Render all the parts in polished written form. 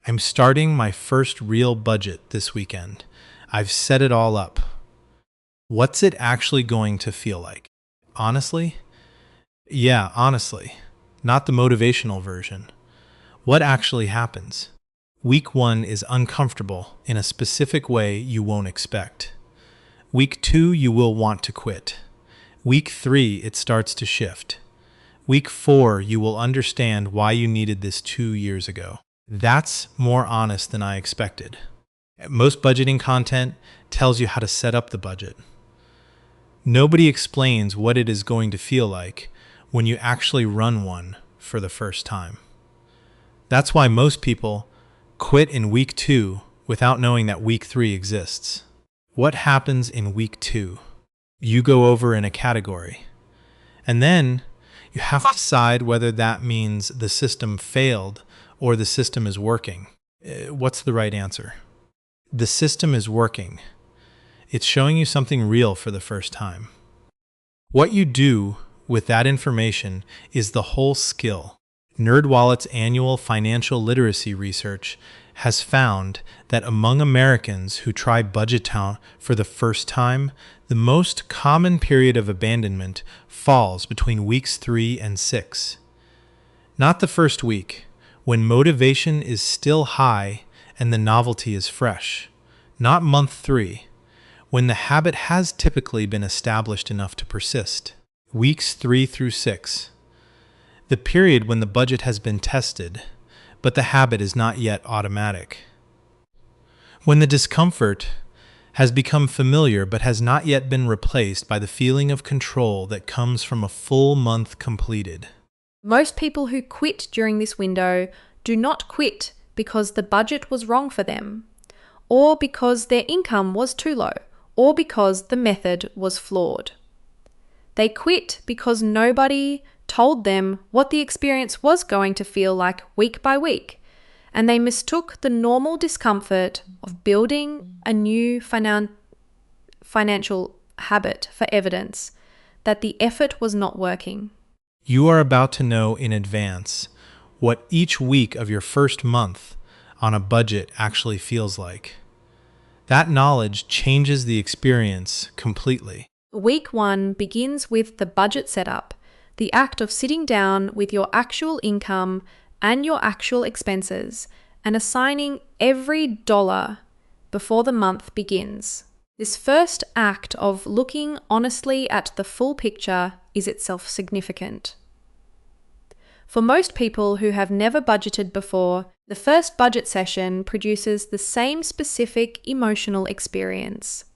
I'm starting my first real budget this weekend. I've set it all up. What's it actually going to feel like? Honestly? Yeah, honestly. Not the motivational version. What actually happens? Week 1 is uncomfortable in a specific way you won't expect. Week 2, you will want to quit. Week 3, it starts to shift. Week 4, you will understand why you needed this 2 years ago. That's more honest than I expected. Most budgeting content tells you how to set up the budget. Nobody explains what it is going to feel like when you actually run one for the first time. That's why most people quit in week 2 without knowing that week 3 exists. What happens in week 2? You go over in a category, and then you have to decide whether that means the system failed or the system is working. What's the right answer? The system is working. It's showing you something real for the first time. What you do with that information is the whole skill. NerdWallet's annual financial literacy research has found that among Americans who try Budgetout for the first time, the most common period of abandonment falls between weeks 3 and 6. Not the first week, when motivation is still high and the novelty is fresh. Not month 3, when the habit has typically been established enough to persist. Weeks 3 through 6, the period when the budget has been tested, but the habit is not yet automatic. When the discomfort has become familiar but has not yet been replaced by the feeling of control that comes from a full month completed. Most people who quit during this window do not quit because the budget was wrong for them, or because their income was too low, or because the method was flawed. They quit because nobody told them what the experience was going to feel like week by week, and they mistook the normal discomfort of building a new financial habit for evidence that the effort was not working. You are about to know in advance what each week of your first month on a budget actually feels like. That knowledge changes the experience completely. Week 1 begins with the budget setup, the act of sitting down with your actual income and your actual expenses and assigning every dollar before the month begins. This first act of looking honestly at the full picture is itself significant. For most people who have never budgeted before, the first budget session produces the same specific emotional experience.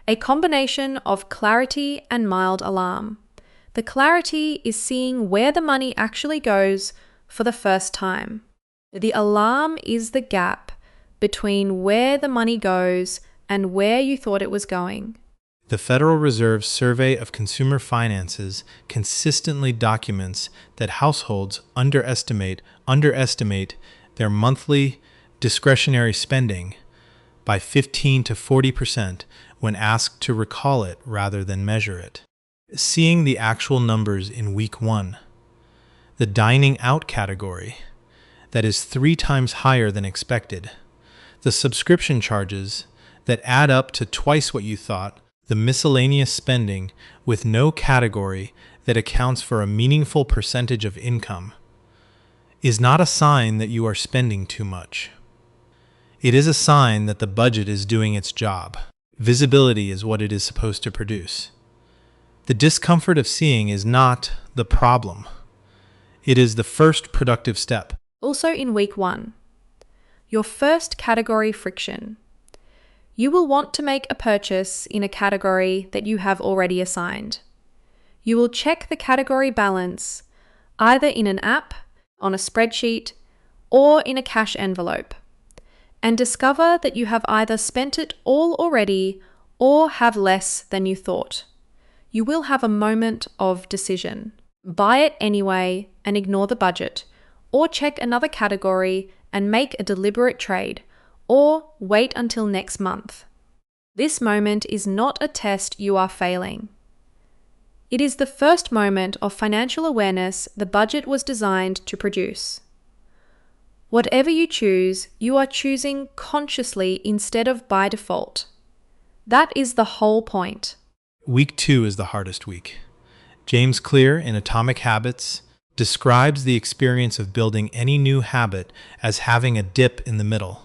A combination of clarity and mild alarm. The clarity is seeing where the money actually goes for the first time. The alarm is the gap between where the money goes and where you thought it was going. The Federal Reserve's Survey of Consumer Finances consistently documents that households underestimate their monthly discretionary spending by 15 to 40% when asked to recall it rather than measure it. Seeing the actual numbers in week 1, the dining out category, that is 3 times higher than expected, the subscription charges that add up to twice what you thought, the miscellaneous spending with no category that accounts for a meaningful percentage of income, is not a sign that you are spending too much. It is a sign that the budget is doing its job. Visibility is what it is supposed to produce. The discomfort of seeing is not the problem. It is the first productive step. Also in week 1, your first category friction. You will want to make a purchase in a category that you have already assigned. You will check the category balance either in an app, on a spreadsheet, or in a cash envelope, and discover that you have either spent it all already or have less than you thought. You will have a moment of decision. Buy it anyway and ignore the budget, or check another category and make a deliberate trade, or wait until next month. This moment is not a test you are failing. It is the first moment of financial awareness the budget was designed to produce. Whatever you choose, you are choosing consciously instead of by default. That is the whole point. Week 2 is the hardest week. James Clear in Atomic Habits describes the experience of building any new habit as having a dip in the middle.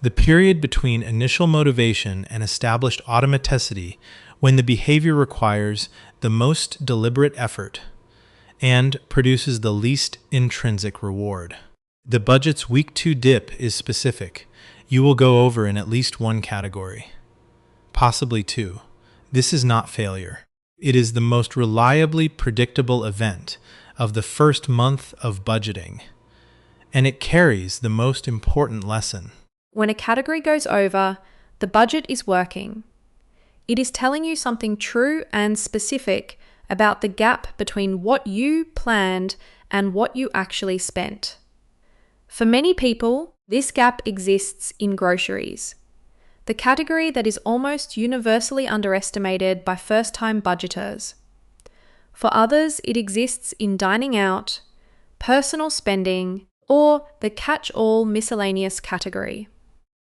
The period between initial motivation and established automaticity, when the behavior requires the most deliberate effort and produces the least intrinsic reward. The budget's week 2 dip is specific. You will go over in at least one category, possibly two. This is not failure. It is the most reliably predictable event of the first month of budgeting, and it carries the most important lesson. When a category goes over, the budget is working. It is telling you something true and specific about the gap between what you planned and what you actually spent. For many people, this gap exists in groceries, the category that is almost universally underestimated by first-time budgeters. For others, it exists in dining out, personal spending, or the catch-all miscellaneous category.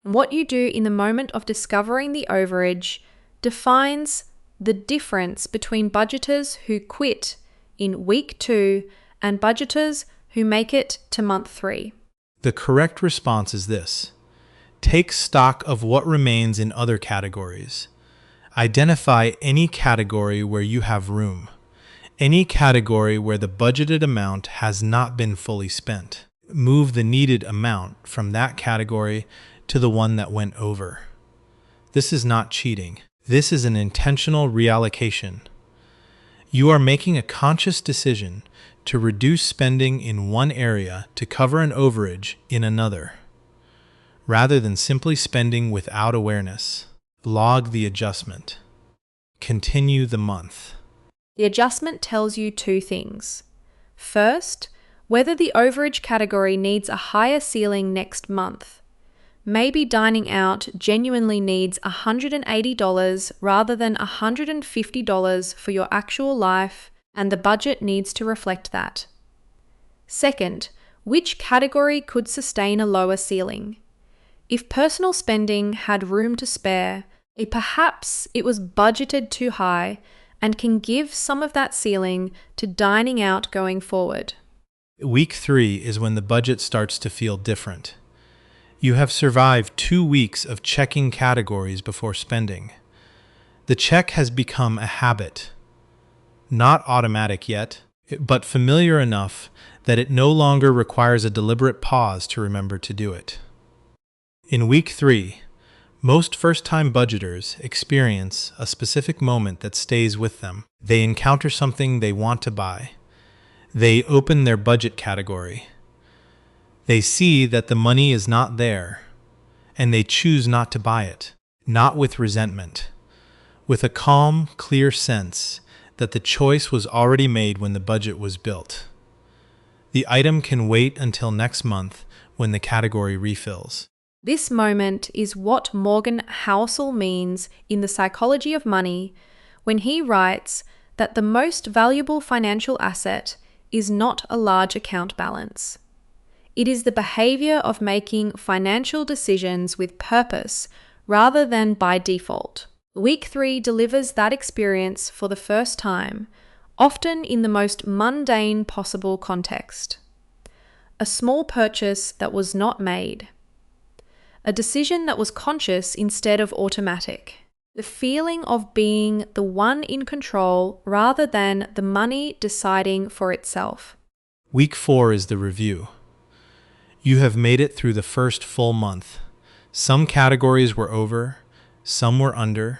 What you do in the moment of discovering the overage defines the difference between budgeters who quit in week 2 and budgeters who make it to month 3. The correct response is this. Take stock of what remains in other categories. Identify any category where you have room, any category where the budgeted amount has not been fully spent. Move the needed amount from that category to the one that went over. This is not cheating. This is an intentional reallocation. You are making a conscious decision to reduce spending in one area to cover an overage in another, rather than simply spending without awareness. Log the adjustment. Continue the month. The adjustment tells you two things. First, whether the overage category needs a higher ceiling next month. Maybe dining out genuinely needs $180 rather than $150 for your actual life, and the budget needs to reflect that. Second, which category could sustain a lower ceiling? If personal spending had room to spare, perhaps it was budgeted too high and can give some of that ceiling to dining out going forward. Week 3 is when the budget starts to feel different. You have survived 2 weeks of checking categories before spending. The check has become a habit. Not automatic yet, but familiar enough that it no longer requires a deliberate pause to remember to do it. In week 3, most first-time budgeters experience a specific moment that stays with them. They encounter something they want to buy. They open their budget category. They see that the money is not there, and they choose not to buy it, not with resentment, with a calm, clear sense that the choice was already made when the budget was built. The item can wait until next month when the category refills. This moment is what Morgan Housel means in The Psychology of Money when he writes that the most valuable financial asset is not a large account balance. It is the behavior of making financial decisions with purpose rather than by default. Week 3 delivers that experience for the first time, often in the most mundane possible context. A small purchase that was not made. A decision that was conscious instead of automatic. The feeling of being the one in control rather than the money deciding for itself. Week 4 is the review. You have made it through the first full month. Some categories were over, some were under.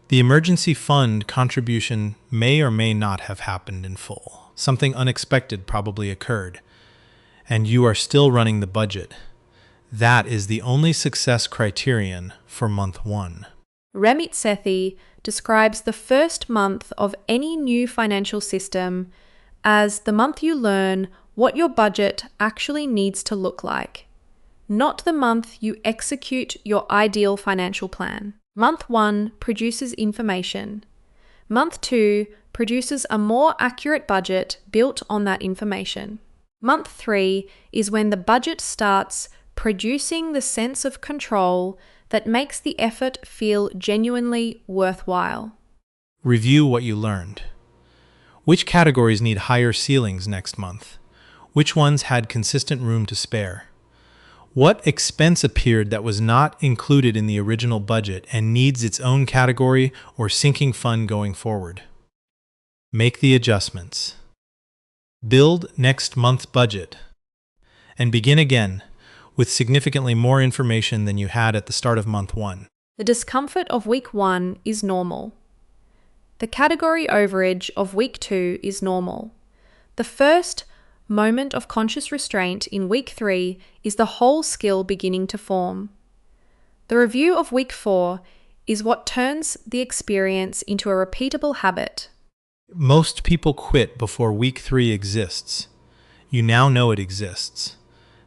The emergency fund contribution may or may not have happened in full. Something unexpected probably occurred, and you are still running the budget. That is the only success criterion for month 1. Ramit Sethi describes the first month of any new financial system as the month you learn what your budget actually needs to look like, not the month you execute your ideal financial plan. Month 1 produces information. Month 2 produces a more accurate budget built on that information. Month 3 is when the budget starts producing the sense of control that makes the effort feel genuinely worthwhile. Review what you learned. Which categories need higher ceilings next month? Which ones had consistent room to spare? What expense appeared that was not included in the original budget and needs its own category or sinking fund going forward? Make the adjustments. Build next month's budget. And begin again with significantly more information than you had at the start of month 1. The discomfort of week 1 is normal. The category overage of week 2 is normal. The first moment of conscious restraint in week 3 is the whole skill beginning to form. The review of week 4 is what turns the experience into a repeatable habit. Most people quit before week 3 exists. You now know it exists.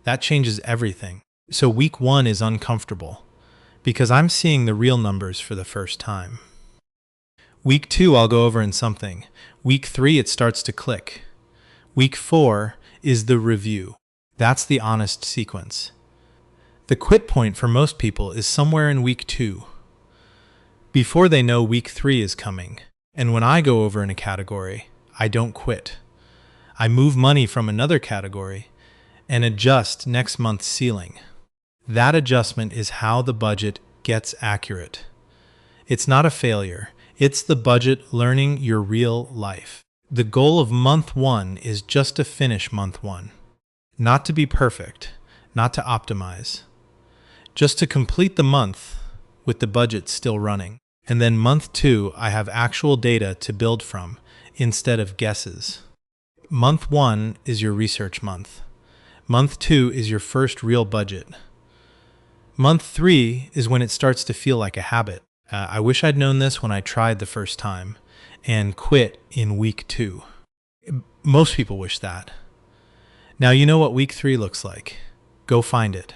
That changes everything. So week 1 is uncomfortable because I'm seeing the real numbers for the first time. Week 2, I'll go over in something. Week 3, it starts to click. Week 4 is the review. That's the honest sequence. The quit point for most people is somewhere in week 2, before they know week 3 is coming. And when I go over in a category, I don't quit. I move money from another category and adjust next month's ceiling. That adjustment is how the budget gets accurate. It's not a failure. It's the budget learning your real life. The goal of month 1 is just to finish month 1. Not to be perfect, not to optimize. Just to complete the month with the budget still running. And then month 2, I have actual data to build from instead of guesses. Month 1 is your research month. Month 2 is your first real budget. Month 3 is when it starts to feel like a habit. I wish I'd known this when I tried the first time and quit in week 2. Most people wish that. Now you know what week 3 looks like. Go find it.